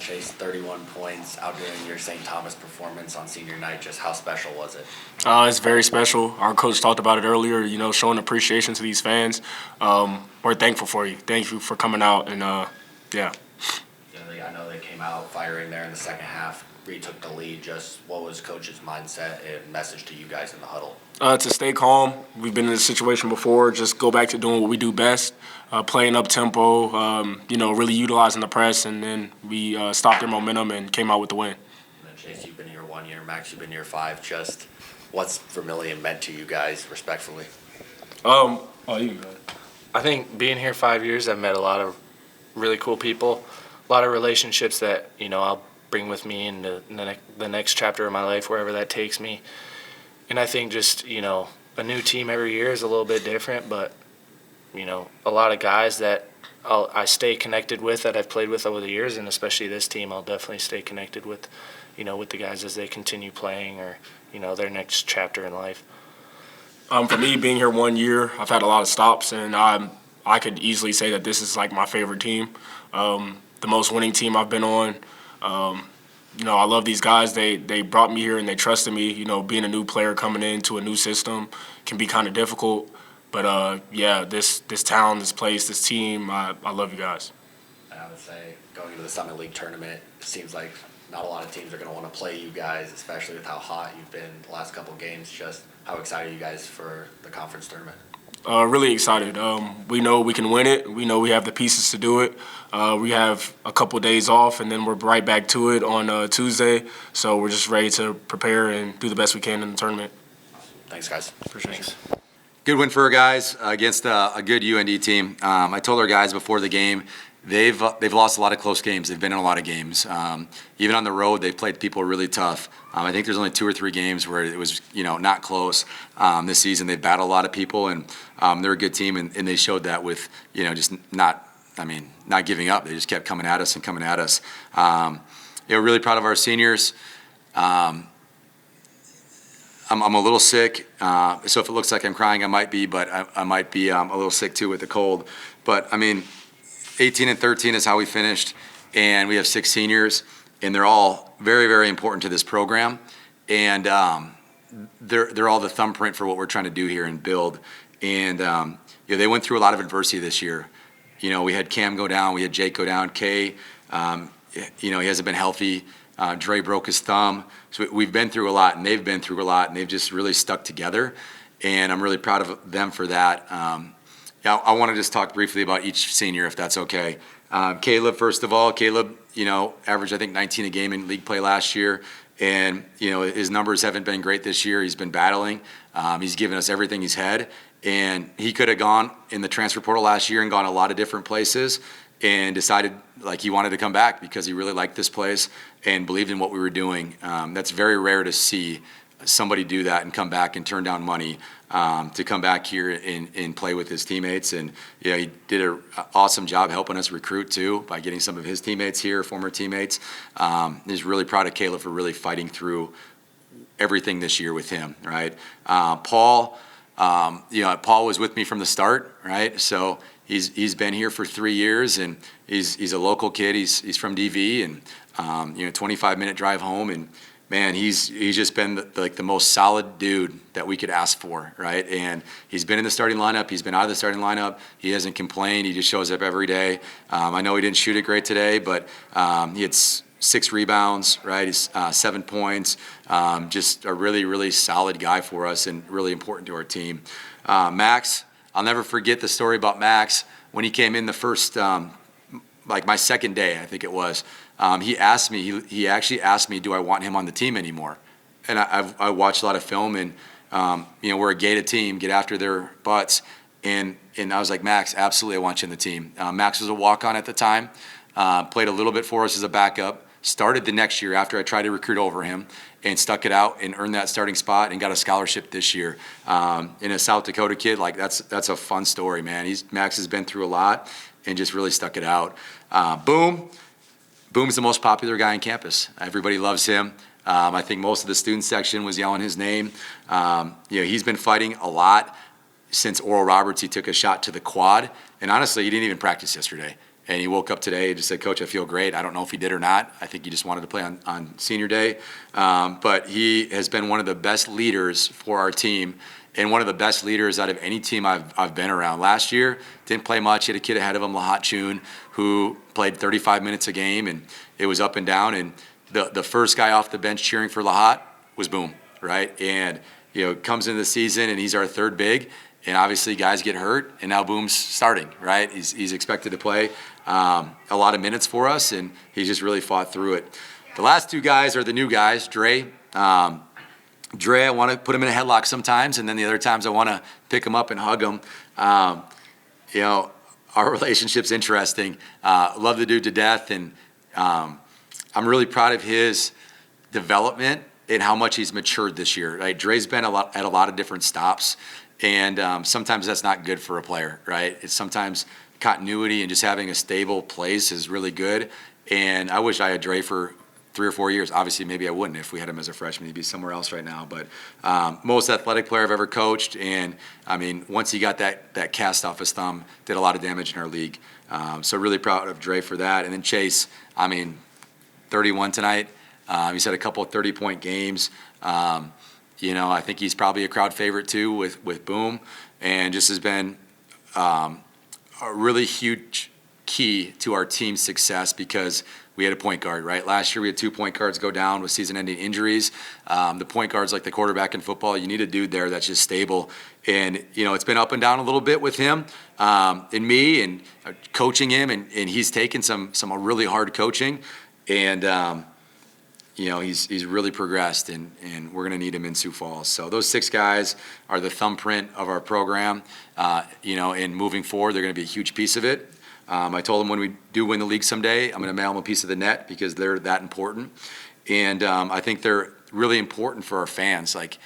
Chase, 31 points, outdoing your St. Thomas performance on senior night. Just how special was it? It's very special. Our coach talked about it earlier, showing appreciation to these fans. We're thankful for you. Thank you for coming out, and yeah. I know they came out firing there in the second half, retook the lead. Just what was coach's mindset and message to you guys in the huddle? To stay calm. We've been in this situation before. Just go back to doing what we do best, playing up tempo, really utilizing the press, and then we stopped their momentum and came out with the win. And then Chase, you've been here 1 year. Max, you've been here 5. Just what's Vermilion meant to you guys, respectfully? You can go ahead. I think being here 5 years, I've met a lot of really cool people, a lot of relationships that I'll bring with me into the next chapter of my life, wherever that takes me. And I think just a new team every year is a little bit different, but a lot of guys that I stay connected with that I've played with over the years, and especially this team, I'll definitely stay connected with with the guys as they continue playing or their next chapter in life. For me, being here 1 year, I've had a lot of stops, and I could easily say that this is like my favorite team, the most winning team I've been on. I love these guys. They brought me here and they trusted me. Being a new player coming into a new system can be kind of difficult. But, this town, this place, this team, I love you guys. And I would say going into the Summit League tournament, it seems like not a lot of teams are going to want to play you guys, especially with how hot you've been the last couple of games. Just how excited are you guys for the conference tournament? Really excited. We know we can win it. We know we have the pieces to do it. We have a couple days off, and then we're right back to it on Tuesday. So we're just ready to prepare and do the best we can in the tournament. Thanks, guys. Appreciate it. Good win for our guys against a good UND team. I told our guys before the game, they've lost a lot of close games. They've been in a lot of games. Even on the road, they've played people really tough. I think there's only 2 or 3 games where it was not close. This season they've battled a lot of people, and they're a good team, and they showed that with just not giving up. They just kept coming at us and coming at us. Really proud of our seniors. I'm a little sick, so if it looks like I'm crying, I might be, but I might be a little sick too with the cold. But 18 and 13 is how we finished, and we have 6 seniors, and they're all very, very important to this program, and they're all the thumbprint for what we're trying to do here and build. And they went through a lot of adversity this year. We had Cam go down, we had Jake go down, Kay, he hasn't been healthy. Dre broke his thumb. So we've been through a lot, and they've been through a lot, and they've just really stuck together, and I'm really proud of them for that. I want to just talk briefly about each senior, if that's okay. Caleb, first of all, averaged, I think, 19 a game in league play last year, and, his numbers haven't been great this year. He's been battling. He's given us everything he's had, and he could have gone in the transfer portal last year and gone a lot of different places, and decided he wanted to come back because he really liked this place and believed in what we were doing. That's very rare to see somebody do that and come back and turn down money to come back here and play with his teammates. And he did an awesome job helping us recruit too by getting some of his teammates here, former teammates. He's really proud of Caleb for really fighting through everything this year with him, right? Paul, Paul was with me from the start, right? So he's been here for 3 years, and he's a local kid. He's from DV, and 25-minute drive home, and man, he's just been the most solid dude that we could ask for, right? And he's been in the starting lineup. He's been out of the starting lineup. He hasn't complained. He just shows up every day. I know he didn't shoot it great today, but he had 6 rebounds, right? He's 7 points. Just a really, really solid guy for us and really important to our team. Max, I'll never forget the story about Max when he came in the first, my second day, I think it was. He asked me, he actually asked me, do I want him on the team anymore? And I watched a lot of film, and we're a gated team, get after their butts. And I was like, Max, absolutely, I want you on the team. Max was a walk-on at the time, played a little bit for us as a backup, started the next year after I tried to recruit over him, and stuck it out and earned that starting spot and got a scholarship this year. In a South Dakota kid, that's a fun story, man. Max has been through a lot and just really stuck it out. Boom's the most popular guy on campus. Everybody loves him. I think most of the student section was yelling his name. He's been fighting a lot since Oral Roberts. He took a shot to the quad, and honestly, he didn't even practice yesterday. And he woke up today and just said, Coach, I feel great. I don't know if he did or not. I think he just wanted to play on senior day. But he has been one of the best leaders for our team and one of the best leaders out of any team I've been around. Last year, didn't play much. He had a kid ahead of him, Lahat Chun, who played 35 minutes a game, and it was up and down. And the first guy off the bench cheering for Lahat was Boom, right? And, comes into the season, and he's our third big. And obviously, guys get hurt, and now Boom's starting, right? He's expected to play a lot of minutes for us, and he's just really fought through it. The last two guys are the new guys, Dre. Dre, I want to put him in a headlock sometimes, and then the other times I want to pick him up and hug him. Our relationship's interesting. Love the dude to death, and I'm really proud of his development and how much he's matured this year. Right? Dre's been at a lot of different stops. And sometimes that's not good for a player, right? It's sometimes continuity and just having a stable place is really good. And I wish I had Dre for 3 or 4 years. Obviously, maybe I wouldn't if we had him as a freshman. He'd be somewhere else right now. But most athletic player I've ever coached. And, once he got that cast off his thumb, did a lot of damage in our league. So really proud of Dre for that. And then Chase, 31 tonight. He's had a couple of 30-point games. I think he's probably a crowd favorite too with Boom, and just has been a really huge key to our team's success because we had a point guard, right? Last year we had 2 point guards go down with season-ending injuries. The point guard's like the quarterback in football. You need a dude there that's just stable. And, it's been up and down a little bit with him and me and coaching him, and he's taken some really hard coaching. And, he's really progressed, and we're going to need him in Sioux Falls. So those 6 guys are the thumbprint of our program. And moving forward, they're going to be a huge piece of it. I told them when we do win the league someday, I'm going to mail them a piece of the net because they're that important. And I think they're really important for our fans. Like,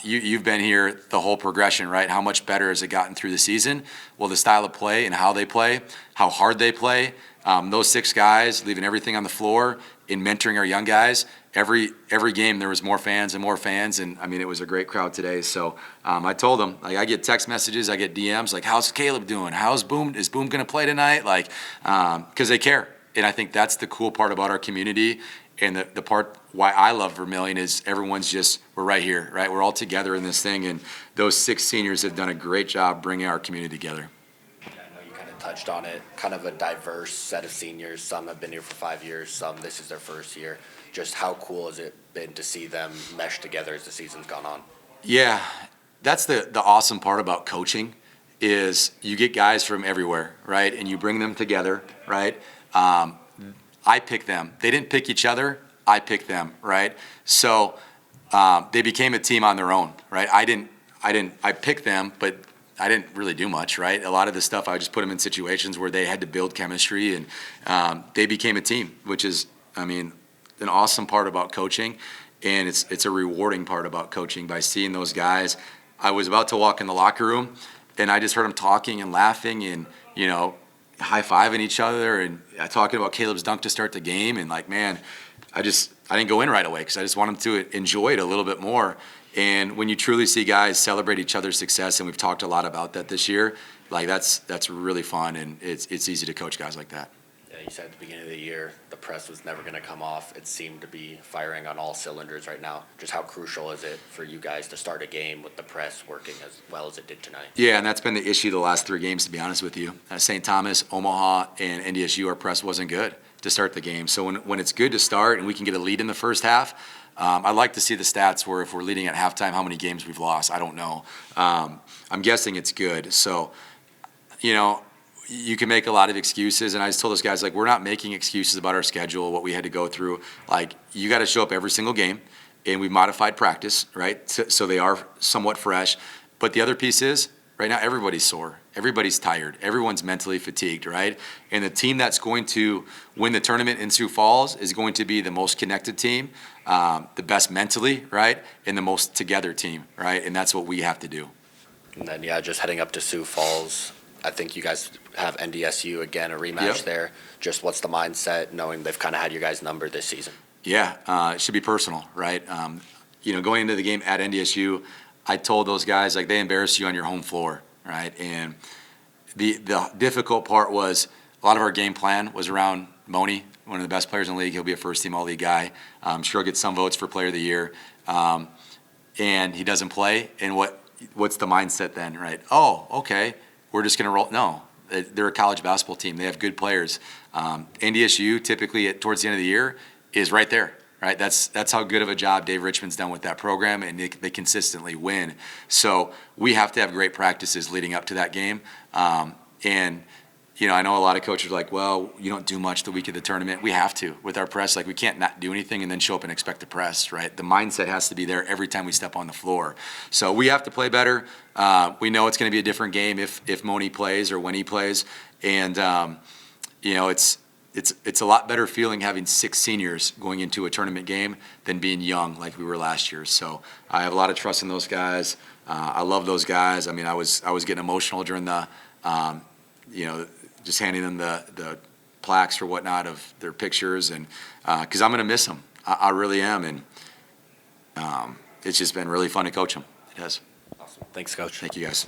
you've been here the whole progression, right? How much better has it gotten through the season? Well, the style of play and how they play, how hard they play, those 6 guys leaving everything on the floor in mentoring our young guys. Every game there was more fans, and it was a great crowd today. So I told them, I get text messages, I get DMs, how's Caleb doing? How's Boom? Is Boom going to play tonight? Because they care. And I think that's the cool part about our community. And the part why I love Vermilion is everyone's we're right here, right? We're all together in this thing, and those 6 seniors have done a great job bringing our community together. I know you kind of touched on it, kind of a diverse set of seniors. Some have been here for 5 years, some this is their first year. Just how cool has it been to see them mesh together as the season's gone on? Yeah, that's the awesome part about coaching is you get guys from everywhere, right? And you bring them together, right? I pick them. They didn't pick each other. I picked them, right? So they became a team on their own, right? I picked them, but I didn't really do much, right? A lot of the stuff, I just put them in situations where they had to build chemistry, and they became a team, which is, an awesome part about coaching, and it's a rewarding part about coaching by seeing those guys. I was about to walk in the locker room, and I just heard them talking and laughing and, high-fiving each other and talking about Caleb's dunk to start the game. And man, I didn't go in right away because I just want them to enjoy it a little bit more. And when you truly see guys celebrate each other's success, and we've talked a lot about that this year, that's really fun, and it's easy to coach guys like that. Yeah, you said at the beginning of the year the press was never going to come off. It seemed to be firing on all cylinders right now. Just how crucial is it for you guys to start a game with the press working as well as it did tonight? Yeah, and that's been the issue the last 3 games, to be honest with you. St. Thomas, Omaha, and NDSU, our press wasn't good to start the game. So when it's good to start and we can get a lead in the first half, I'd like to see the stats where if we're leading at halftime, how many games we've lost. I don't know. I'm guessing it's good. So, you can make a lot of excuses, and I just told those guys, we're not making excuses about our schedule, what we had to go through. You got to show up every single game, and we've modified practice, right? So they are somewhat fresh. But the other piece is, right now, everybody's sore. Everybody's tired. Everyone's mentally fatigued, right? And the team that's going to win the tournament in Sioux Falls is going to be the most connected team, the best mentally, right? And the most together team, right? And that's what we have to do. And then, just heading up to Sioux Falls, I think you guys have NDSU again, a rematch there. Just what's the mindset knowing they've kind of had you guys numbered this season? Yeah, it should be personal, right? Going into the game at NDSU, I told those guys, they embarrassed you on your home floor, right? And the difficult part was a lot of our game plan was around Moni, one of the best players in the league. He'll be a first-team All-League guy. I'm sure he'll get some votes for Player of the Year. And he doesn't play. And what's the mindset then, right? Oh, okay, we're just going to roll. No, they're a college basketball team. They have good players. NDSU typically towards the end of the year is right there. Right, that's how good of a job Dave Richmond's done with that program, and they consistently win. So we have to have great practices leading up to that game. And I know a lot of coaches are like, well, you don't do much the week of the tournament. We have to with our press. Like, we can't not do anything and then show up and expect to press. Right, the mindset has to be there every time we step on the floor. So we have to play better. We know it's going to be a different game if Moni plays or when he plays, and It's a lot better feeling having 6 seniors going into a tournament game than being young like we were last year. So I have a lot of trust in those guys. I love those guys. I mean, I was getting emotional during the, just handing them the plaques or whatnot of their pictures, and because I'm going to miss them. I really am, and it's just been really fun to coach them. It has. Awesome. Thanks, Coach. Thank you, guys.